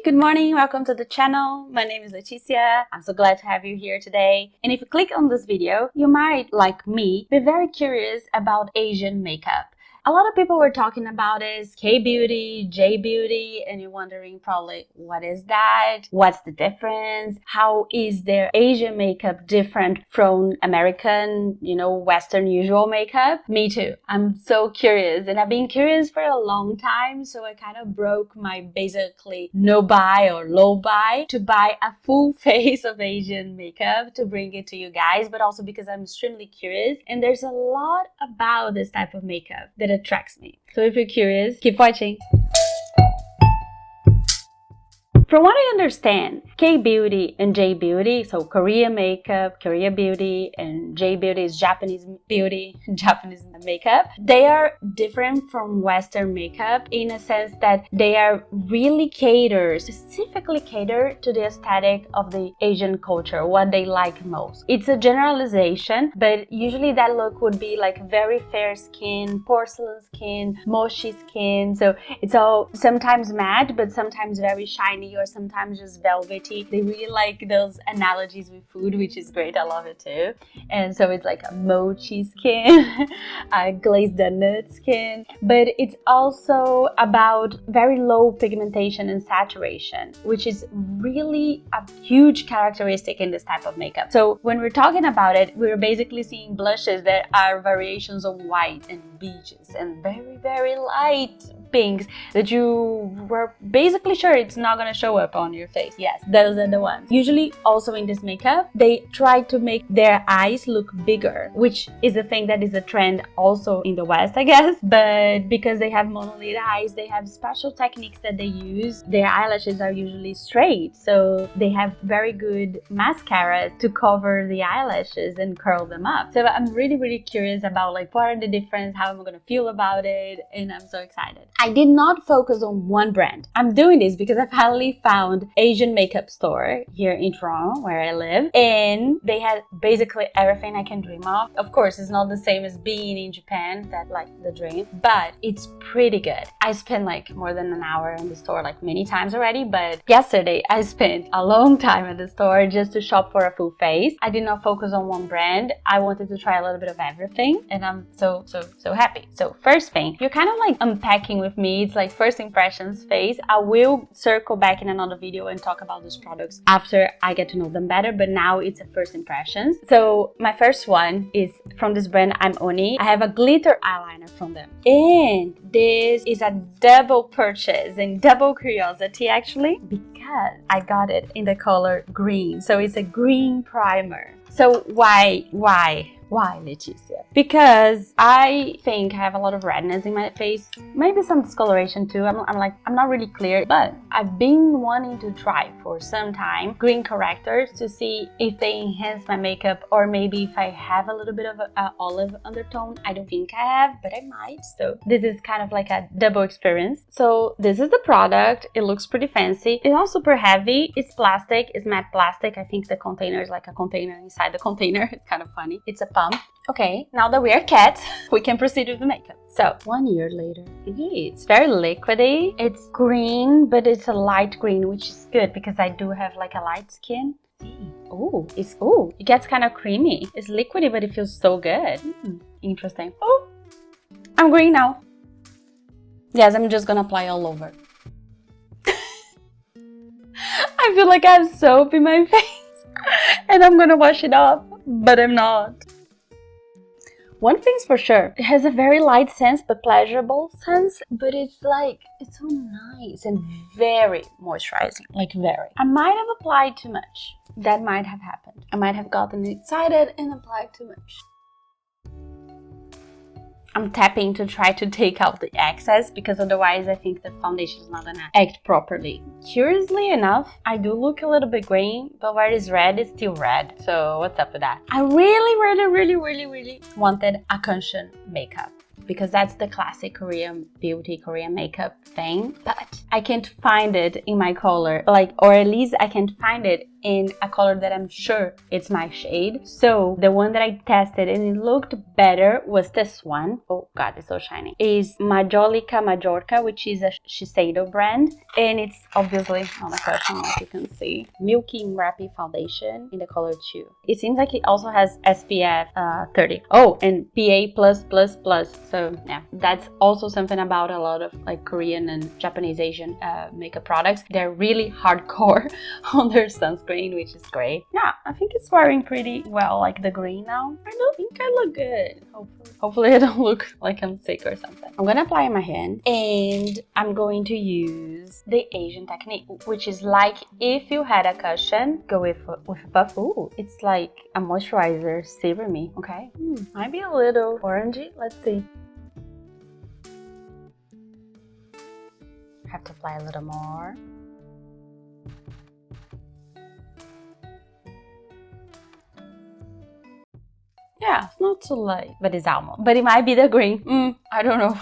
good morning, welcome to the channel. My name is Leticia. I'm so glad to have you here today. And if you click on this video, you might, like me, be very curious about Asian makeup. A lot of people were talking about is K-beauty, J-beauty, and you're wondering probably, what is that? What's the difference? How is their Asian makeup different from American, Western usual makeup? Me too. I'm so curious, and I've been curious for a long time, so I kind of broke my basically no buy or low buy to buy a full face of Asian makeup to bring it to you guys, but also because I'm extremely curious, and there's a lot about this type of makeup that attracts me. So if you're curious, keep watching. From what I understand, K-beauty and J-beauty, so Korean makeup, Korea beauty, and J-beauty is Japanese beauty, Japanese makeup, they are different from Western makeup in a sense that they are really specifically catered to the aesthetic of the Asian culture, what they like most. It's a generalization, but usually that look would be like very fair skin, porcelain skin, mochi skin, so it's all sometimes matte, but sometimes very shiny or sometimes just velvety. They really like those analogies with food, which is great. I love it too. And so it's like a mochi skin, a glazed donut skin, but it's also about very low pigmentation and saturation, which is really a huge characteristic in this type of makeup. So when we're talking about it, we're basically seeing blushes that are variations of white and beaches and very, very light pinks that you were basically sure it's not going to show up on your face. Yes, those are the ones. Usually also in this makeup, they try to make their eyes look bigger, which is a thing that is a trend also in the West, I guess. But because they have monolid eyes, they have special techniques that they use. Their eyelashes are usually straight, so they have very good mascara to cover the eyelashes and curl them up. So I'm really, really curious about like what are the difference, how am I going to feel about it, and I'm so excited. I did not focus on one brand. I'm doing this because I finally found Asian makeup store here in Toronto where I live, and they had basically everything I can dream of. Of course, it's not the same as being in Japan, that like the dream, but it's pretty good. I spent like more than an hour in the store like many times already, but yesterday I spent a long time at the store just to shop for a full face. I did not focus on one brand. I wanted to try a little bit of everything, and I'm so happy. So first thing, you're kind of like unpacking with me. It's like first impressions phase. I will circle back in another video and talk about those products after I get to know them better, but now it's a first impressions. So my first one is from this brand I'm Oni. I have a glitter eyeliner from them, and this is a double purchase and double curiosity actually, because I got it in the color green. So it's a green primer. So why Leticia? Because I think I have a lot of redness in my face, maybe some discoloration too. I'm not really clear, but I've been wanting to try for some time green correctors to see if they enhance my makeup, or maybe if I have a little bit of an olive undertone. I don't think I have, but I might. So this is kind of like a double experience. So this is the product. It looks pretty fancy. It's not super heavy. It's plastic. It's matte plastic. I think the container is like a container inside the container. It's kind of funny. It's a pump. Okay, now that we are cats, we can proceed with the makeup. So 1 year later, it's very liquidy. It's green, but it's a light green, which is good because I do have like a light skin. It gets kind of creamy. It's liquidy, but it feels so good. Interesting. Oh, I'm green now. Yes, I'm just gonna apply all over. I feel like I have soap in my face and I'm gonna wash it off, but I'm not. One thing's for sure, it has a very light sense but pleasurable sense, but it's so nice and very moisturizing, like very. I might have applied too much. That might have happened. I might have gotten excited and applied too much. I'm tapping to try to take out the excess because otherwise I think the foundation is not gonna act properly. Curiously enough, I do look a little bit green, but where it's red, it's still red. So what's up with that? I really wanted a cushion makeup, because that's the classic Korean beauty, Korean makeup thing. But I can't find it in my color, like, or at least I can't find it in a color that I'm sure it's my shade. So the one that I tested and it looked better was this one. Oh god, it's so shiny. Is Majolica Majorca, which is a Shiseido brand, and it's obviously on a cushion, like you can see. Milky Wrappy foundation in the color 2. It seems like it also has SPF 30. Oh, and PA+++. So yeah, that's also something about a lot of like Korean and Japanese Asian makeup products. They're really hardcore on their sunscreen, which is great. Yeah, I think it's wearing pretty well, like the green now. I don't think I look good. Hopefully I don't look like I'm sick or something. I'm gonna apply in my hand and I'm going to use the Asian technique, which is like if you had a cushion, go with a puff. Ooh, it's like a moisturizer serum-y, okay? Might be a little orangey. Let's see. I have to apply a little more. Yeah, it's not too light, but it's almond. But it might be the green. I don't know.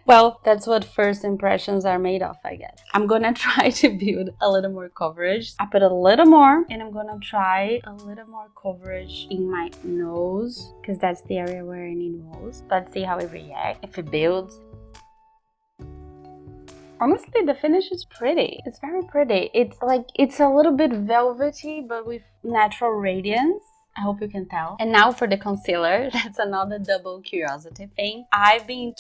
Well, that's what first impressions are made of, I guess. I'm gonna try to build a little more coverage. I put a little more, and I'm gonna try a little more coverage in my nose, because that's the area where I need most. Let's see how it reacts, if it builds. Honestly, the finish is pretty. It's very pretty. It's like, it's a little bit velvety, but with natural radiance. I hope you can tell. And now for the concealer, that's another double curiosity thing. I've been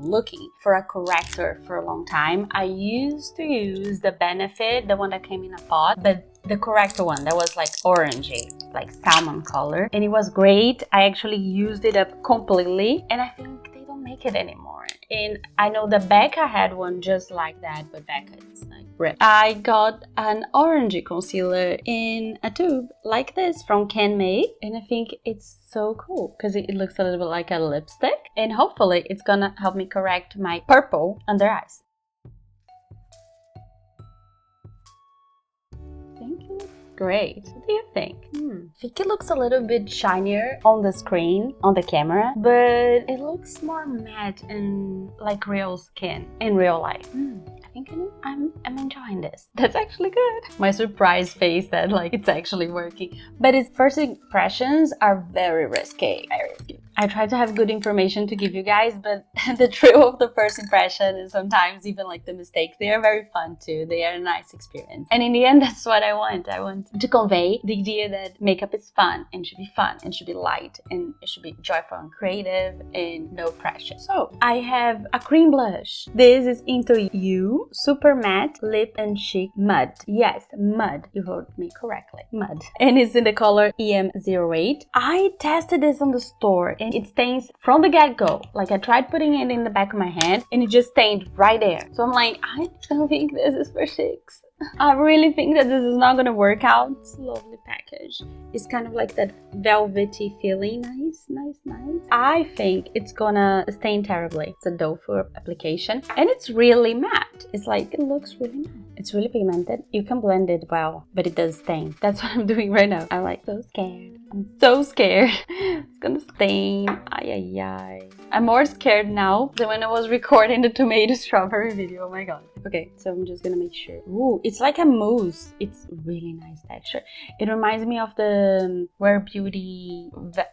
looking for a corrector for a long time. I used to use the Benefit, the one that came in a pot, but the corrector one that was like orangey, like salmon color, and it was great. I actually used it up completely, and I think they don't make it anymore. And I know the Becca had one just like that, but Becca is like red. I got an orangey concealer in a tube like this from Can-Make, and I think it's so cool because it looks a little bit like a lipstick, and hopefully it's gonna help me correct my purple under eyes. Great. What do you think? I think it looks a little bit shinier on the screen, on the camera, but it looks more matte and like real skin in real life. I think I'm enjoying this. That's actually good. My surprise face that like it's actually working. But its first impressions are very risky. Very risky. I try to have good information to give you guys, but the thrill of the first impression and sometimes even like the mistakes, they are very fun too. They are a nice experience. And in the end, that's what I want. I want to convey the idea that makeup is fun and should be fun and should be light and it should be joyful and creative and no pressure. So I have a cream blush. This is Into You Super Matte Lip and Cheek Mud. Yes, mud. You heard me correctly. Mud. And it's in the color EM08. I tested this on the store and it stains from the get-go. Like I tried putting it in the back of my hand and it just stained right there. So I'm like, I don't think this is for chicks. I really think that this is not gonna work out. It's a lovely package. It's kind of like that velvety feeling. Nice. I think it's gonna stain terribly. It's a doe foot application and it's really matte. It's like, it looks really matte. It's really pigmented. You can blend it well, but it does stain. That's what I'm doing right now. I'm like so scared. I'm so scared. It's gonna stain. Ay. I'm more scared now than when I was recording the tomato strawberry video. Oh my god. Okay, so I'm just gonna make sure. Ooh, it's like a mousse. It's really nice texture. It reminds me of the Rare Beauty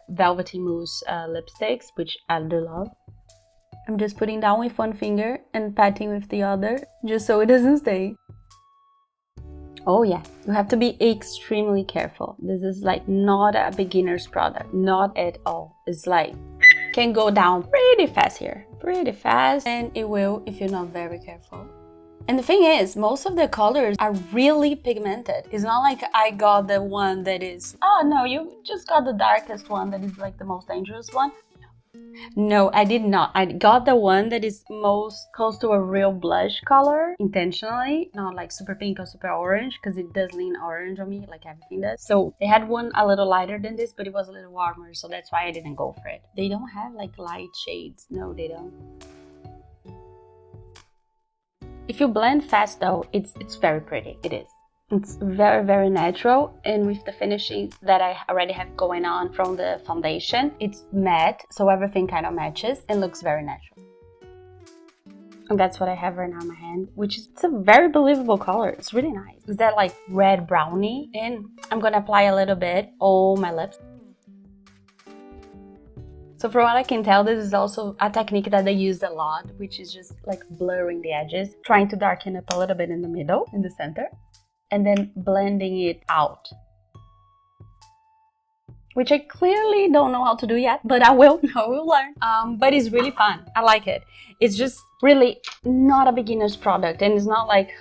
Velvety Mousse lipsticks, which I do love. I'm just putting down with one finger and patting with the other, just so it doesn't stay. Oh yeah, you have to be extremely careful. This is like not a beginner's product, not at all. It's like, can go down pretty fast here. Pretty fast, and it will if you're not very careful. And the thing is, most of the colors are really pigmented. It's not like I got the one that is, oh no, you just got the darkest one that is like the most dangerous one. No, I did not. I got the one that is most close to a real blush color intentionally, not like super pink or super orange, because it does lean orange on me like everything does. So they had one a little lighter than this, but it was a little warmer, so that's why I didn't go for it. They don't have like light shades. No, they don't. If you blend fast though, it's very pretty. It is. It's very natural, and with the finishing that I already have going on from the foundation, it's matte, so everything kind of matches and looks very natural. And that's what I have right now in my hand, which is, it's a very believable color. It's really nice. Is that like red brownie? And I'm gonna apply a little bit on my lips. So from what I can tell, this is also a technique that they use a lot, which is just like blurring the edges, trying to darken up a little bit in the middle, in the center, and then blending it out. Which I clearly don't know how to do yet, but I will learn. But it's really fun. I like it. It's just really not a beginner's product, and it's not like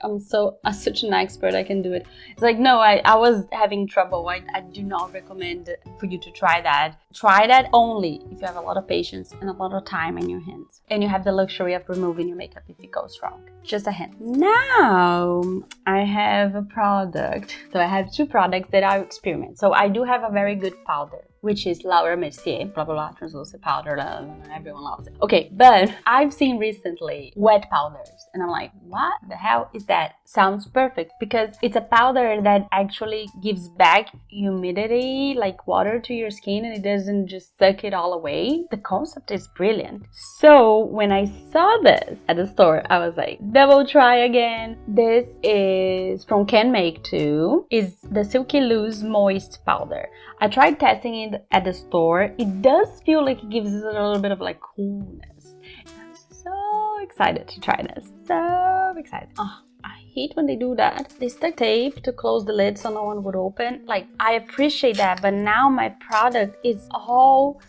I'm such an expert, I can do it. It's like, no, I was having trouble. I do not recommend for you to try that. Try that only if you have a lot of patience and a lot of time in your hands, and you have the luxury of removing your makeup if it goes wrong. Just a hint. Now I have a product. So I have two products that I experiment. So I do have a very good powder, which is Laura Mercier, blah blah blah, translucent powder, blah, blah, blah, everyone loves it. Okay, but I've seen recently wet powders, and I'm like, what the hell is that? Sounds perfect, because it's a powder that actually gives back humidity, like water, to your skin, and it doesn't just suck it all away. The concept is brilliant. So when I saw this at the store, I was like, double try again. This is from Can Make Too. Is the Silky Loose Moist Powder. I tried testing it at the store. It does feel like it gives us a little bit of like coolness. I'm so excited to try this. So excited. Oh, I hate when they do that. They stick tape to close the lid so no one would open. Like, I appreciate that, but now my product is all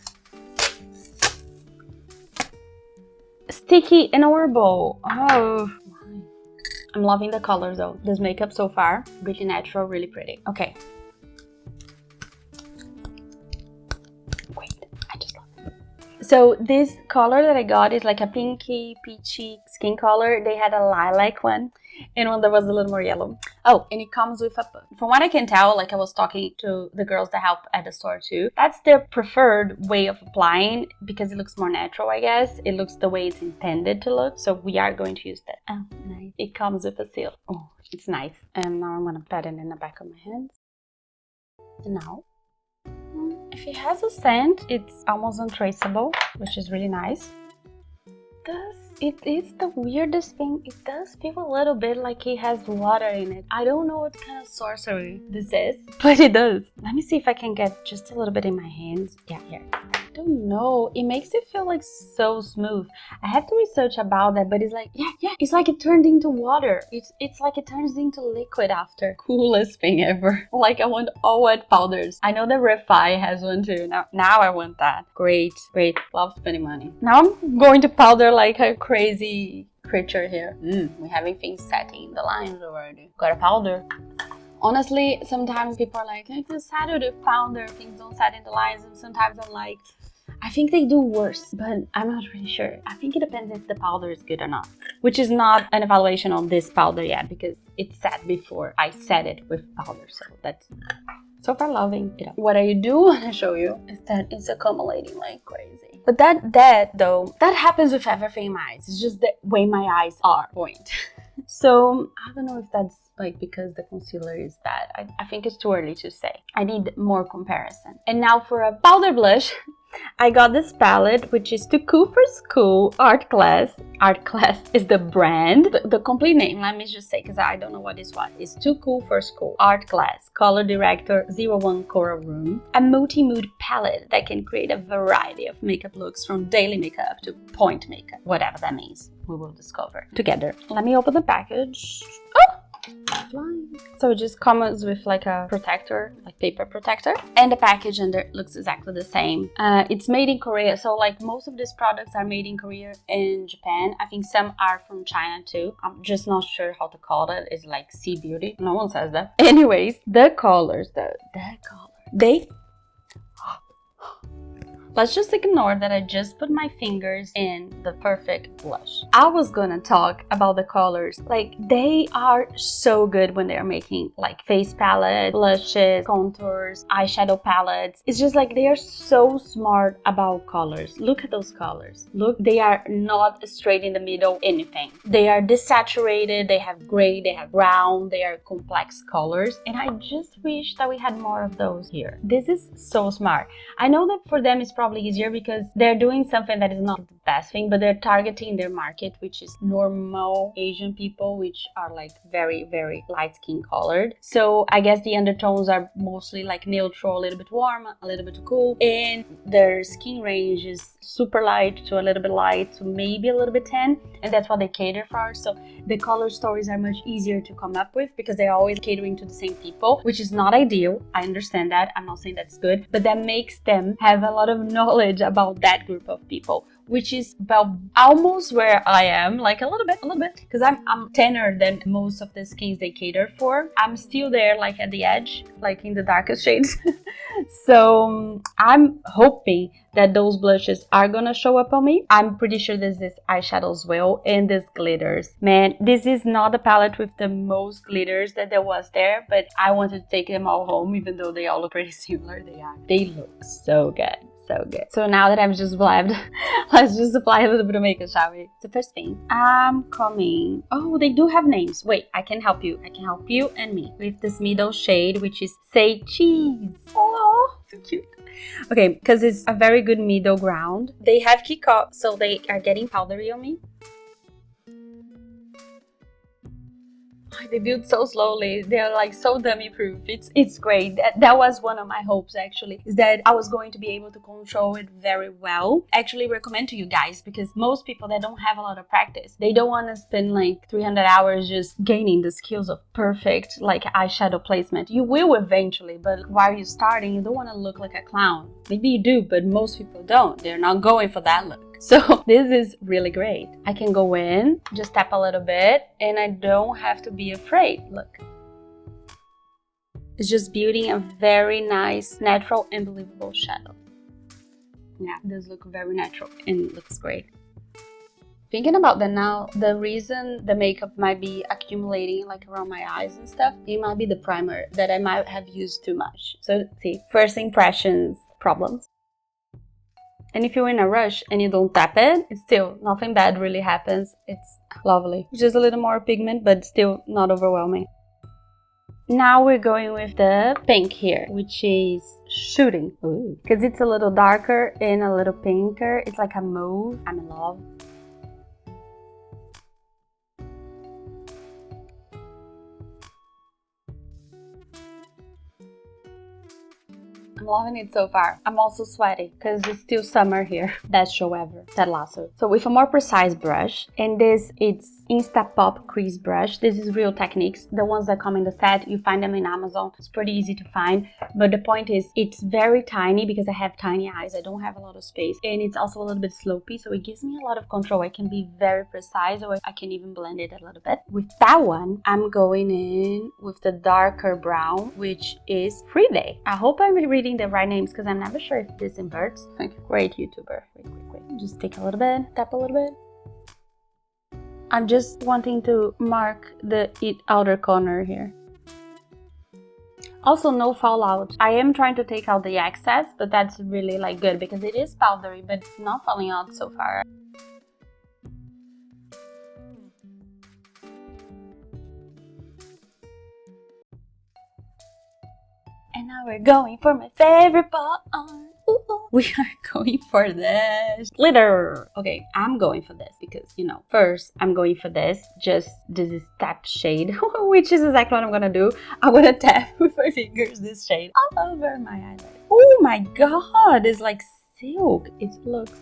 sticky and horrible. Oh, I'm loving the colors though. This makeup so far, really natural, really pretty. Okay. So this color that I got is like a pinky, peachy skin color. They had a lilac one and one that was a little more yellow. Oh, and it comes with a, from what I can tell, like I was talking to the girls that help at the store too, that's their preferred way of applying because it looks more natural, I guess. It looks the way it's intended to look. So we are going to use that. Oh, nice. It comes with a seal. Oh, it's nice. And now I'm going to pat it in the back of my hands. And now, if it has a scent, it's almost untraceable, which is really nice. It is the weirdest thing. It does feel a little bit like it has water in it. I don't know what kind of sorcery this is, but it does. Let me see if I can get just a little bit in my hands. Yeah, here. I don't know. It makes it feel like so smooth. I have to research about that, but it's like, yeah. It's like it turned into water. It's like it turns into liquid after. Coolest thing ever. Like I want all wet powders. I know the Refi has one too. Now I want that. Great. Love spending money. Now I'm going to powder like a crazy creature here. We're having things setting in the lines already. Got a powder. Honestly, sometimes people are like, I feel sad with powder, things don't set in the lines, and sometimes I'm like, I think they do worse, but I'm not really sure. I think it depends if the powder is good or not, which is not an evaluation on this powder yet because it's set before I set it with powder, so that's so far loving it. What I do want to show you is that it's accumulating like crazy. But that happens with everything in my eyes. It's just the way my eyes are point. So I don't know if that's like because the concealer is bad. I think it's too early to say. I need more comparison. And now for a powder blush, I got this palette, which is Too Cool for School Art Class. Art Class is the brand. The complete name, let me just say, because I don't know what is what. It's Too Cool for School Art Class. Color Director 01 Coral Room. A multi-mood palette that can create a variety of makeup looks from daily makeup to point makeup. Whatever that means, we will discover together. Let me open the package. Oh! So it just comes with like a protector, like paper protector, and the package under looks exactly the same. It's made in Korea, so like most of these products are made in Korea and Japan. I think some are from China too. I'm just not sure how to call it. It's like Sea Beauty. No one says that. Anyways, the colors, let's just ignore that I just put my fingers in the perfect blush. I was gonna talk about the colors. Like, they are so good when they're making like face palette, blushes, contours, eyeshadow palettes. It's just like they are so smart about colors. Look at those colors. Look, they are not straight in the middle anything. They are desaturated, they have gray, they have brown, they are complex colors. And I just wish that we had more of those here. This is so smart. I know that for them it's probably easier because they're doing something that is not the best thing, but they're targeting their market, which is normal Asian people, which are like very, very light skin colored. So I guess the undertones are mostly like neutral, a little bit warm, a little bit cool, and their skin range is super light to a little bit light to maybe a little bit tan, and that's what they cater for. So the color stories are much easier to come up with because they're always catering to the same people, which is not ideal. I understand that. I'm not saying that's good, but that makes them have a lot of knowledge about that group of people, which is about almost where I am, like a little bit, because I'm tanner than most of the skins they cater for. I'm still there, like at the edge, like in the darkest shades. So I'm hoping that those blushes are gonna show up on me. I'm pretty sure this is eyeshadow as well, and this glitters. Man, this is not the palette with the most glitters that there was there, but I wanted to take them all home, even though they all look pretty similar. They look so good. So good. So now that I'm just blabbed, let's just apply a little bit of makeup, shall we? The first thing, I'm coming. Oh, they do have names. Wait, I can help you. I can help you and me with this middle shade, which is Say Cheese. Oh, so cute. Okay, because it's a very good middle ground. They have kick off, so they are getting powdery on me. They build so slowly. They're like so dummy proof. It's great. That was one of my hopes, actually, is that I was going to be able to control it very well. Actually recommend to you guys, because most people that don't have a lot of practice, they don't want to spend like 300 hours just gaining the skills of perfect like eyeshadow placement. You will eventually, but while you're starting, you don't want to look like a clown. Maybe you do, but most people don't. They're not going for that look. So this is really great. I can go in, just tap a little bit, and I don't have to be afraid. Look. It's just building a very nice, natural, and believable shadow. Yeah, it does look very natural and it looks great. Thinking about that now, the reason the makeup might be accumulating like around my eyes and stuff, it might be the primer that I might have used too much. So let's see, first impressions, problems. And if you're in a rush and you don't tap it, it's still nothing bad really happens. It's lovely. Just a little more pigment, but still not overwhelming. Now we're going with the pink here, which is Shooting. Because it's a little darker and a little pinker. It's like a mauve. I'm in love. I'm loving it so far. I'm also sweaty because it's still summer here. Best show ever, Ted Lasso. So with a more precise brush, and this it's Instapop crease brush. This is Real Techniques. The ones that come in the set, you find them in Amazon. It's pretty easy to find. But the point is, it's very tiny because I have tiny eyes. I don't have a lot of space. And it's also a little bit slopey, so it gives me a lot of control. I can be very precise, or I can even blend it a little bit. With that one, I'm going in with the darker brown, which is Free Day. I hope I'm reading the right names because I'm never sure if this inverts. Great YouTuber. Wait. Just take a little bit, tap a little bit. I'm just wanting to mark the outer corner here. Also, no fallout. I am trying to take out the excess, but that's really like good because it is powdery, but it's not falling out so far. And now we're going for my favorite part. We are going for this glitter. Okay, I'm going for this because, you know, first I'm going for this is tap shade, which is exactly what I'm gonna do. I'm gonna tap with my fingers this shade all over my eyelid. Oh my god, it's like silk. It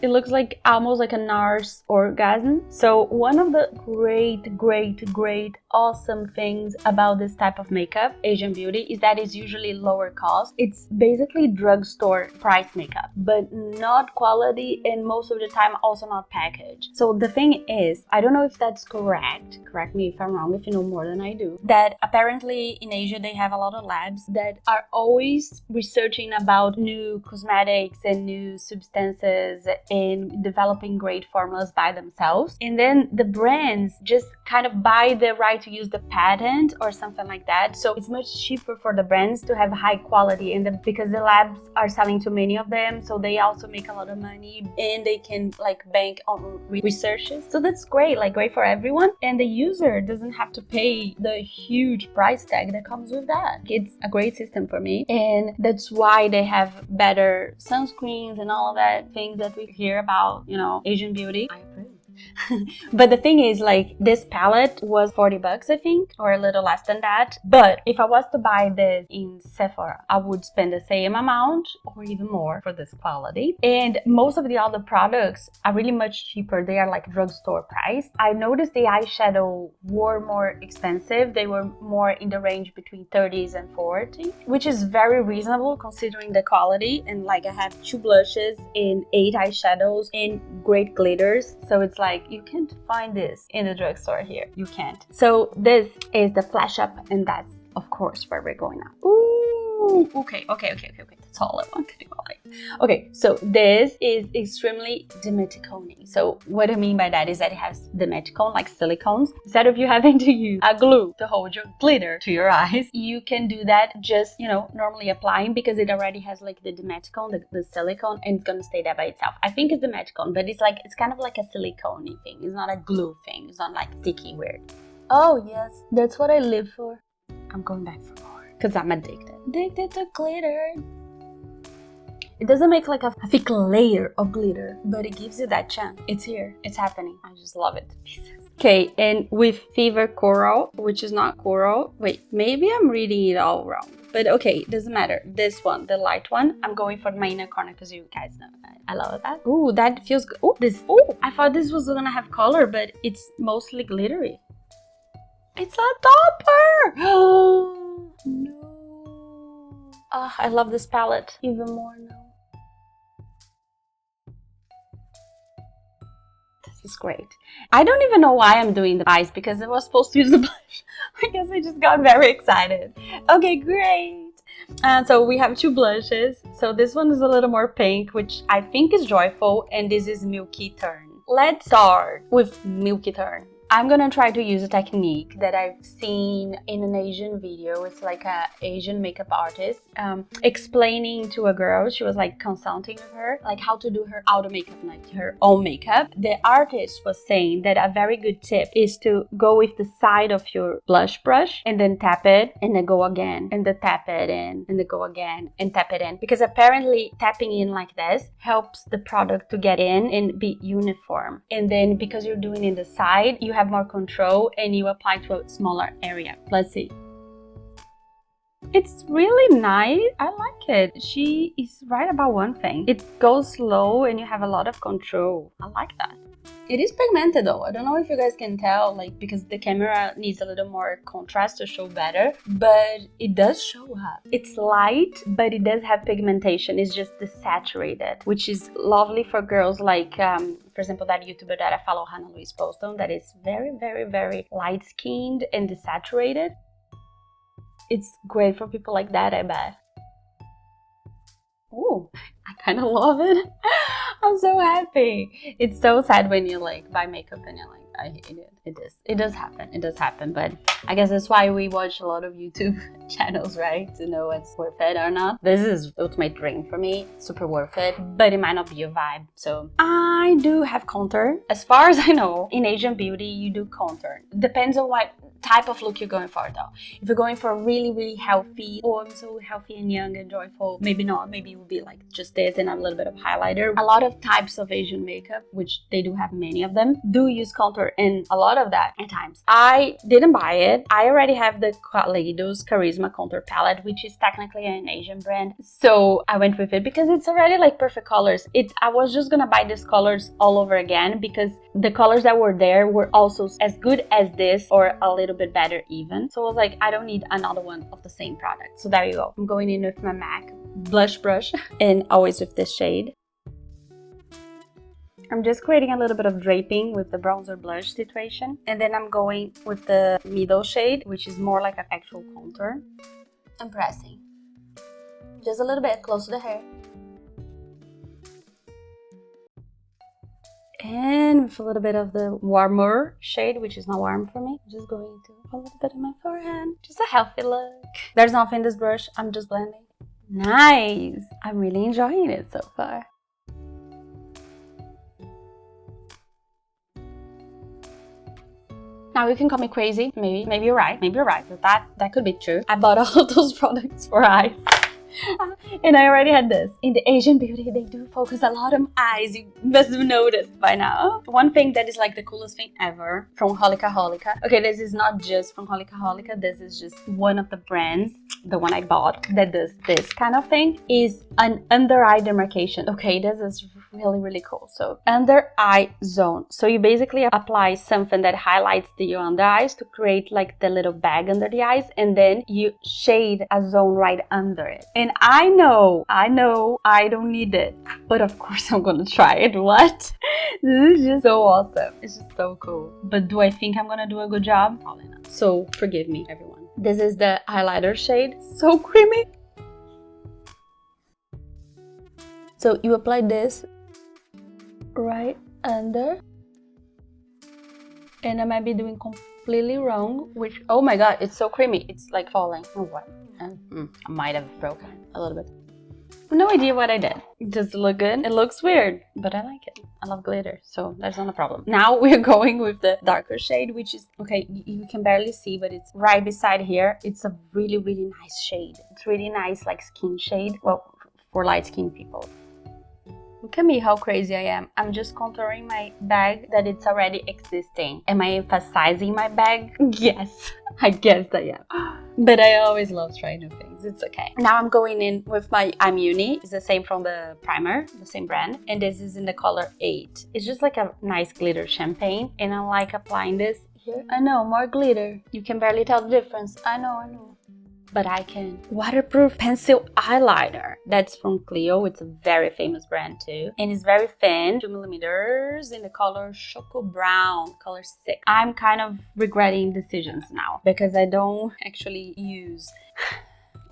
looks like almost like a NARS orgasm. So one of the great awesome things about this type of makeup, Asian beauty, is that it's usually lower cost. It's basically drugstore price makeup, but not quality, and most of the time also not packaged. So the thing is, I don't know if that's correct me if I'm wrong, if you know more than I do, that apparently in Asia they have a lot of labs that are always researching about new cosmetics and new substances and developing great formulas by themselves, and then the brands just kind of buy the right to use the patent or something like that. So it's much cheaper for the brands to have high quality, and because the labs are selling too many of them, so they also make a lot of money and they can like bank on researches. So that's great, like great for everyone, and the user doesn't have to pay the huge price tag that comes with that. It's a great system for me, and that's why they have better sunscreens and all that things that we hear about, you know, Asian beauty. I approve. But the thing is, like, this palette was 40 bucks, I think, or a little less than that. But if I was to buy this in Sephora, I would spend the same amount or even more for this quality. And most of the other products are really much cheaper. They are like drugstore price. I noticed the eyeshadow were more expensive. They were more in the range between 30s and 40, which is very reasonable considering the quality. And like, I have 2 blushes and 8 eyeshadows and great glitters. So it's like, you can't find this in the drugstore here. You can't. So this is the flash up, and that's of course where we're going now. Ooh, okay. That's all I wanted in my life. Okay, so this is extremely dimethicone. So what I mean by that is that it has dimethicone, like silicones. Instead of you having to use a glue to hold your glitter to your eyes, you can do that just, you know, normally applying, because it already has like the dimethicone, the silicone, and it's gonna stay there by itself. I think it's dimethicone, but it's kind of like a silicone thing. It's not a glue thing. It's not like sticky weird. Oh yes, that's what I live for. I'm going back for more because I'm addicted. Addicted to glitter. It doesn't make like a thick layer of glitter, but it gives you that chance. It's here. It's happening. I just love it to pieces. Okay, and with Fever Coral, which is not coral. Wait, maybe I'm reading it all wrong. But okay, it doesn't matter. This one, the light one, I'm going for my inner corner because you guys know I love that. Ooh, that feels good. Oh, I thought this was gonna have color, but it's mostly glittery. It's a topper! Oh, no. Oh, I love this palette even more now. This is great. I don't even know why I'm doing the eyes, because I was supposed to use the blush. I guess I just got very excited. Okay, great. So we have 2 blushes. So this one is a little more pink, which I think is joyful, and this is Milky Turn. Let's start with Milky Turn. I'm gonna try to use a technique that I've seen in an Asian video. It's like an Asian makeup artist explaining to a girl. She was like consulting with her, like how to do her auto makeup, like her own makeup. The artist was saying that a very good tip is to go with the side of your blush brush and then tap it and then go again and then tap it in and then go again and tap it in. Because apparently tapping in like this helps the product to get in and be uniform. And then because you're doing it in the side, you have more control and you apply to a smaller area. Let's see. It's really nice. I like it. She is right about one thing. It goes slow and you have a lot of control. I like that. It is pigmented though. I don't know if you guys can tell, like, because the camera needs a little more contrast to show better, but it does show up. It's light, but it does have pigmentation. It's just desaturated, which is lovely for girls like, for example, that YouTuber that I follow, Hannah Louise Poston, that is very, very, very light-skinned and desaturated. It's great for people like that, I bet. Ooh, I kind of love it. I'm so happy. It's so sad when you like buy makeup and you're like, I hate it. It does happen, but I guess that's why we watch a lot of YouTube channels, right? To know what's worth it or not. This is ultimate dream for me. Super worth it, but it might not be your vibe. So I do have contour. As far as I know, in Asian beauty, you do contour. Depends on what type of look you're going for though. If you're going for really, really healthy, oh, I'm so healthy and young and joyful, maybe not. Maybe it would be like just this and a little bit of highlighter. A lot of types of Asian makeup, which they do have many of them, do use contour, and a lot of that at times. I didn't buy it. I already have the Kaleidos Charisma Contour Palette, which is technically an Asian brand. So I went with it because it's already like perfect colors. I was just gonna buy these colors all over again because the colors that were there were also as good as this or a little bit better even. So I was like, I don't need another one of the same product. So there you go. I'm going in with my MAC blush brush and always with this shade. I'm just creating a little bit of draping with the bronzer blush situation. And then I'm going with the middle shade, which is more like an actual contour. I'm pressing. Just a little bit close to the hair. And with a little bit of the warmer shade, which is not warm for me, I'm just going to a little bit on my forehead. Just a healthy look. There's nothing in this brush. I'm just blending. Nice. I'm really enjoying it so far. Now you can call me crazy, maybe you're right, but that could be true. I bought all of those products for eyes. And I already had this. In the Asian beauty, they do focus a lot on eyes. You must have noticed by now. One thing that is like the coolest thing ever from Holika Holika. Okay, this is not just from Holika Holika. This is just one of the brands, the one I bought, that does this kind of thing, is an under eye demarcation. Okay, this is really, really cool. So under eye zone. So you basically apply something that highlights the under eyes to create like the little bag under the eyes, and then you shade a zone right under it. And I know I don't need it, but of course I'm gonna try it. What? This is just so awesome. It's just so cool. But do I think I'm gonna do a good job? Probably not. So forgive me, everyone. This is the highlighter shade. So creamy. So you apply this right under, and I might be doing completely wrong, which, oh my god, it's so creamy. It's like falling. Oh, what? I might have broken it a little bit. No idea what I did. It just look good. It looks weird, but I like it. I love glitter, so that's not a problem. Now we're going with the darker shade, which is, okay, you can barely see, but it's right beside here. It's a really, really nice shade. It's really nice, like skin shade. Well, for light skin people. Look at me, how crazy I am. I'm just contouring my bag that it's already existing. Am I emphasizing my bag? Yes, I guess I am. But I always love trying new things. It's okay. Now I'm going in with my I'm Uni. It's the same from the primer, the same brand. And this is in the color 8. It's just like a nice glitter champagne. And I like applying this here. I know, more glitter. You can barely tell the difference. I know. But I can. Waterproof pencil eyeliner. That's from Clio. It's a very famous brand too. And it's very thin, 2 millimeters, in the color Choco Brown, color 6. I'm kind of regretting decisions now because I don't actually use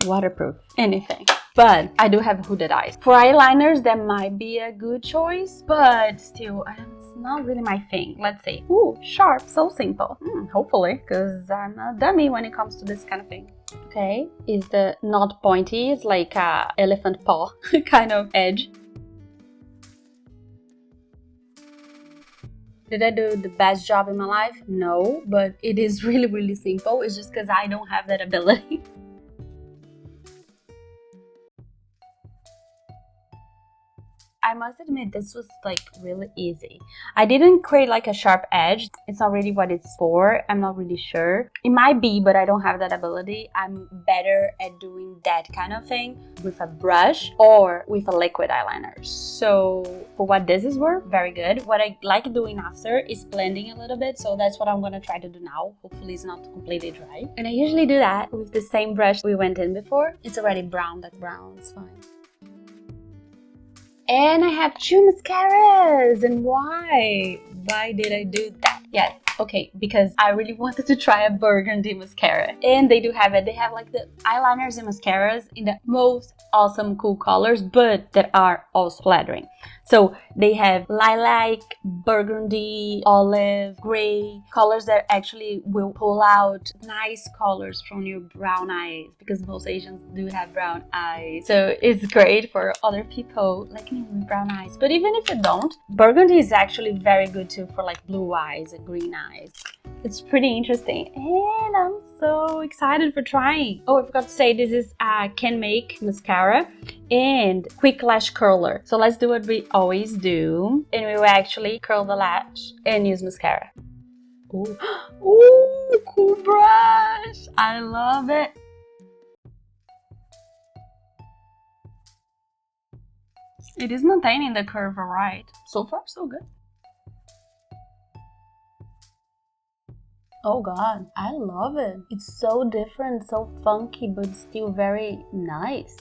waterproof anything. But I do have hooded eyes. For eyeliners, that might be a good choice, but still, it's not really my thing. Let's see. Ooh, sharp, so simple. Hopefully, because I'm a dummy when it comes to this kind of thing. Okay, is the not pointy, it's like a elephant paw kind of edge. Did I do the best job in my life? No, but it is really, really simple. It's just because I don't have that ability. I must admit, this was like really easy. I didn't create like a sharp edge. It's not really what it's for. I'm not really sure. It might be, but I don't have that ability. I'm better at doing that kind of thing with a brush or with a liquid eyeliner. So for what this is worth, very good. What I like doing after is blending a little bit. So that's what I'm gonna try to do now. Hopefully it's not completely dry. And I usually do that with the same brush we went in before. It's already brown, that brown, it's fine. And I have 2 mascaras. And why? Why did I do that? Yes, okay, because I really wanted to try a burgundy mascara. And they do have it. They have like the eyeliners and mascaras in the most awesome, cool colors, but that are also flattering. So they have lilac, burgundy, olive, gray, colors that actually will pull out nice colors from your brown eyes, because most Asians do have brown eyes. So it's great for other people like me with brown eyes. But even if you don't, burgundy is actually very good too for like blue eyes and green eyes. It's pretty interesting, and I'm so excited for trying. Oh, I forgot to say, this is a Can Make mascara and quick lash curler. So let's do what we always do, and we will actually curl the lash and use mascara. Ooh, ooh, cool brush! I love it. It is maintaining the curve right. So far, so good. Oh god, I love it. It's so different, so funky, but still very nice.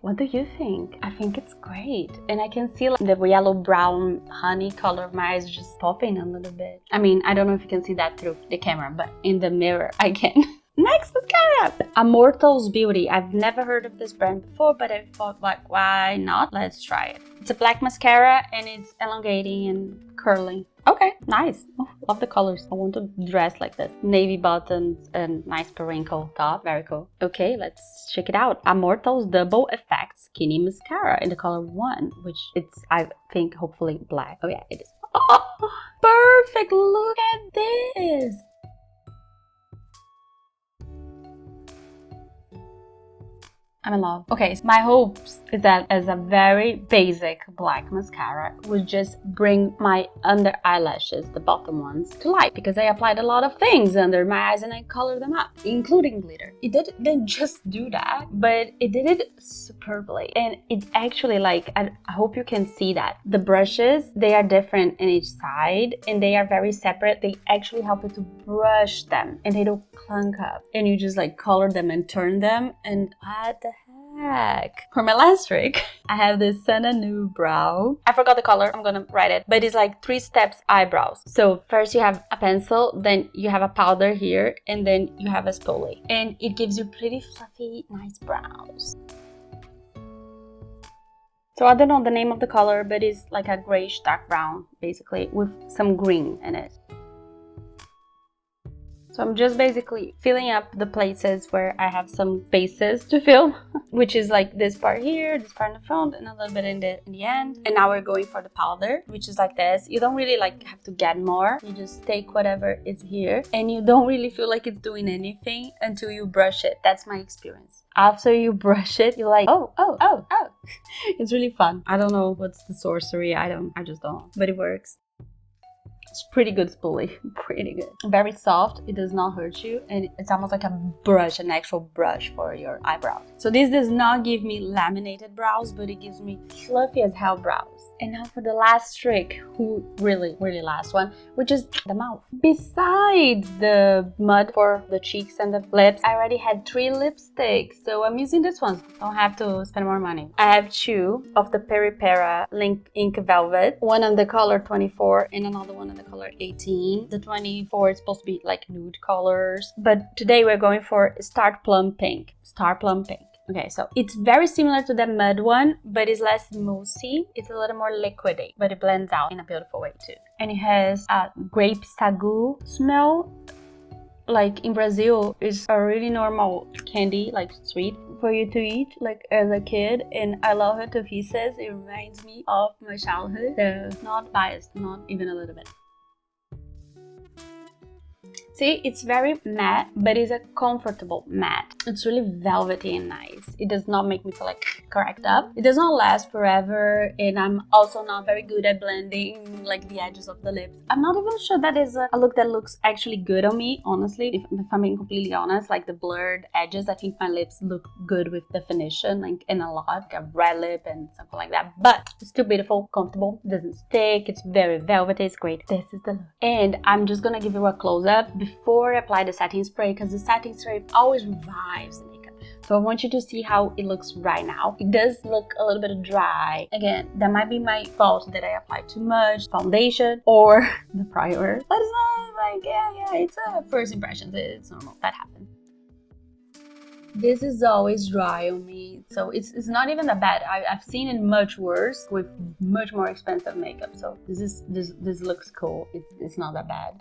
What do you think? I think it's great. And I can see like the yellow-brown honey color of my eyes just popping a little bit. I mean, I don't know if you can see that through the camera, but in the mirror I can. Next mascara! Immortals Beauty. I've never heard of this brand before, but I thought, like, why not? Let's try it. It's a black mascara and it's elongating and curling. Okay, nice. Oh, love the colors. I want to dress like this. Navy buttons and nice periwinkle top. Very cool. Okay, let's check it out. Immortals Double Effect Skinny Mascara in the color 1, which it's, I think, hopefully black. Oh yeah, it is. Oh, perfect. Look at this. I'm in love. Okay, so my hopes is that as a very basic black mascara would just bring my under eyelashes, the bottom ones, to life, because I applied a lot of things under my eyes and I colored them up, including glitter. It didn't just do that, but it did it superbly. And it actually, like, I hope you can see that. The brushes, they are different in each side and they are very separate. They actually help you to brush them and they don't clunk up. And you just like color them and turn them, and what the heck? For my last trick, I have this Senna New brow. I forgot the color, I'm gonna write it, but it's like 3 steps eyebrows. So first you have a pencil, then you have a powder here, and then you have a spoolie. And it gives you pretty fluffy, nice brows. So I don't know the name of the color, but it's like a grayish dark brown, basically, with some green in it. So I'm just basically filling up the places where I have some spaces to fill, which is like this part here, this part in the front, and a little bit in the end. And now we're going for the powder, which is like this. You don't really like have to get more. You just take whatever is here, and you don't really feel like it's doing anything until you brush it. That's my experience. After you brush it, you're like, oh. It's really fun. I don't know what's the sorcery. I just don't, but it works. It's pretty good spoolie, pretty good. Very soft, it does not hurt you, and it's almost like a brush, an actual brush for your eyebrows. So this does not give me laminated brows, but it gives me fluffy as hell brows. And now for the last trick, really last one, which is the mouth. Besides the mud for the cheeks and the lips, I already had 3 lipsticks, so I'm using this one. Don't have to spend more money. I have 2 of the Peri Pera Ink Velvet, one on the color 24 and another one on the color 18. The 24 is supposed to be like nude colors, but today we're going for Star Plum Pink. Okay, so it's very similar to the mud one, but it's less moussey. It's a little more liquidy, but it blends out in a beautiful way too. And it has a grape sagu smell. Like in Brazil, it's a really normal candy, like sweet, for you to eat like as a kid, and I love it to pieces. It reminds me of my childhood. So not biased, not even a little bit. See, it's very matte, but it's a comfortable matte. It's really velvety and nice. It does not make me feel like cracked up. It does not last forever, and I'm also not very good at blending like the edges of the lips. I'm not even sure that is a look that looks actually good on me, honestly. If I'm being completely honest, like the blurred edges, I think my lips look good with definition, like in a lot, like a red lip and something like that. But it's still beautiful, comfortable, doesn't stick, it's very velvety, it's great. This is the look. And I'm just gonna give you a close-up before I apply the setting spray, because the setting spray always revives the makeup. So I want you to see how it looks right now. It does look a little bit dry. Again, that might be my fault that I applied too much foundation or the primer. But it's not like, yeah, it's a first impressions. It's normal. That happens. This is always dry on me, so it's not even that bad. I've seen it much worse with much more expensive makeup. So this looks cool. It's not that bad.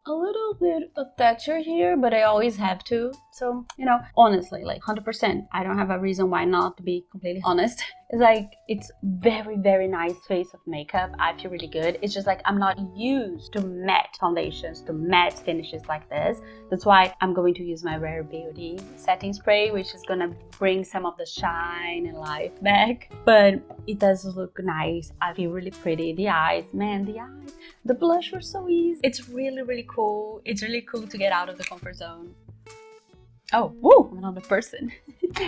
A little bit of texture here, but I always have to. So, you know, honestly, like 100%, I don't have a reason why not, to be completely honest. It's like, it's very nice face of makeup. I feel really good. It's just like, I'm not used to matte foundations, to matte finishes like this. That's why I'm going to use my Rare Beauty setting spray, which is gonna bring some of the shine and life back. But it does look nice. I feel really pretty. The eyes, man, the eyes. The blush was so easy. It's really cool. It's really cool to get out of the comfort zone. Oh, woo, I'm another person.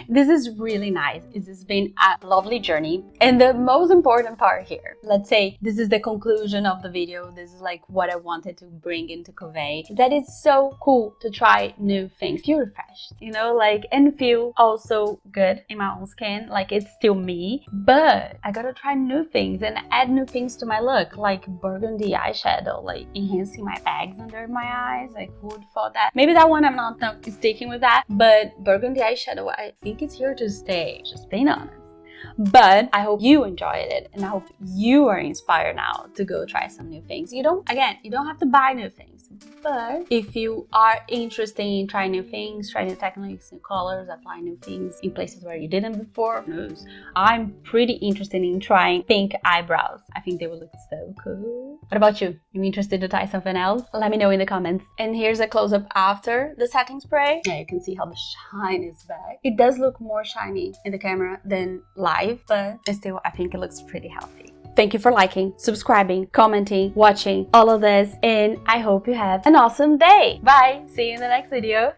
This is really nice. It has been a lovely journey. And the most important part here, let's say this is the conclusion of the video. This is like what I wanted to bring in to convey. That it's so cool to try new things. Feel refreshed, you know, like, and feel also good in my own skin. Like, it's still me, but I gotta try new things and add new things to my look, like burgundy eyeshadow, like enhancing my bags under my eyes. Like, who would thought that? Maybe that one I'm not sticking with that, but burgundy eyeshadow, I think it's here to stay, just being honest. But I hope you enjoyed it, and I hope you are inspired now to go try some new things. You don't have to buy new things, But if you are interested in trying new things, trying new techniques, new colors, applying new things in places where you didn't before, who knows? I'm pretty interested in trying pink eyebrows. I think they would look so cool. What about you? You interested to try something else? Let me know in the comments. And here's a close-up after the setting spray. Yeah, you can see how the shine is back. It does look more shiny in the camera than live, but still I think it looks pretty healthy. Thank you for liking, subscribing, commenting, watching all of this, and I hope you have an awesome day. Bye! See you in the next video.